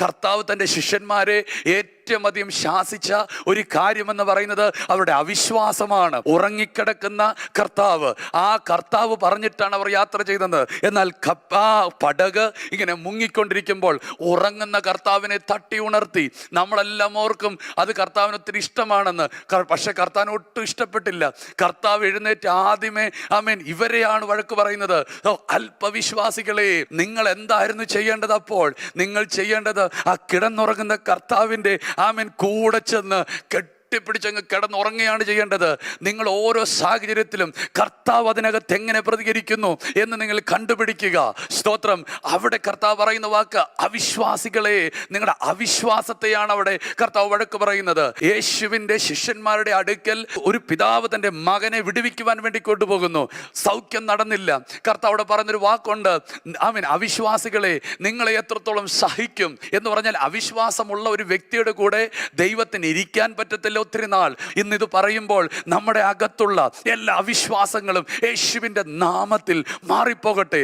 കർത്താവ് തൻ്റെ ശിഷ്യന്മാരെ ഏറ്റവും അധികം ശാസിച്ച ഒരു കാര്യമെന്ന് പറയുന്നത് അവരുടെ അവിശ്വാസമാണ്. ഉറങ്ങിക്കിടക്കുന്ന കർത്താവ്, ആ കർത്താവ് പറഞ്ഞിട്ടാണ് അവർ യാത്ര ചെയ്തത്. എന്നാൽ പടക് ഇങ്ങനെ മുങ്ങിക്കൊണ്ടിരിക്കുമ്പോൾ ഉറങ്ങുന്ന കർത്താവിനെ തട്ടി ഉണർത്തി. നമ്മളെല്ലാം ഓർക്കും അത് കർത്താവിന് ഒത്തിരി ഇഷ്ടമാണെന്ന്. പക്ഷെ കർത്താവിന് ഒട്ടും ഇഷ്ടപ്പെട്ടില്ല. കർത്താവ് എഴുന്നേറ്റ് ആദ്യമേ ഇവരെയാണ് വഴക്ക് പറയുന്നത്. അല്പവിശ്വാസികളെ, നിങ്ങൾ എന്തായിരുന്നു ചെയ്യേണ്ടത്? അപ്പോൾ നിങ്ങൾ ചെയ്യേണ്ടത് ആ കിടന്നുറങ്ങുന്ന കർത്താവിൻ്റെ കൂടെ ചെന്ന് പിടിച്ചങ്ങ് കിടന്നുറങ്ങുകയാണ് ചെയ്യേണ്ടത്. നിങ്ങൾ ഓരോ സാഹചര്യത്തിലും കർത്താവ് അതിനകത്ത് എങ്ങനെ പ്രതികരിക്കുന്നു എന്ന് നിങ്ങൾ കണ്ടുപിടിക്കുക. സ്തോത്രം. അവിടെ കർത്താവ് പറയുന്ന വാക്ക് അവിശ്വാസികളെ, നിങ്ങളുടെ അവിശ്വാസത്തെയാണ് അവിടെ കർത്താവ് വഴക്ക് പറയുന്നത്. യേശുവിൻ്റെ ശിഷ്യന്മാരുടെ അടുക്കൽ ഒരു പിതാവ് തൻ്റെ മകനെ വിടുവിക്കുവാൻ വേണ്ടി കൊണ്ടുപോകുന്നു. സൗഖ്യം നടന്നില്ല. കർത്താവ് അവിടെ പറഞ്ഞൊരു വാക്കുണ്ട്, അവിശ്വാസികളെ, നിങ്ങളെ എത്രത്തോളം സഹിക്കും എന്ന് പറഞ്ഞാൽ അവിശ്വാസമുള്ള ഒരു വ്യക്തിയുടെ കൂടെ ദൈവത്തിന് ഇരിക്കാൻ പറ്റത്തില്ല ഒത്തിരി നാൾ. ഇന്നിത് പറയുമ്പോൾ നമ്മുടെ അകത്തുള്ള എല്ലാ അവിശ്വാസങ്ങളും യേശുവിൻ്റെ നാമത്തിൽ മാറിപ്പോകട്ടെ.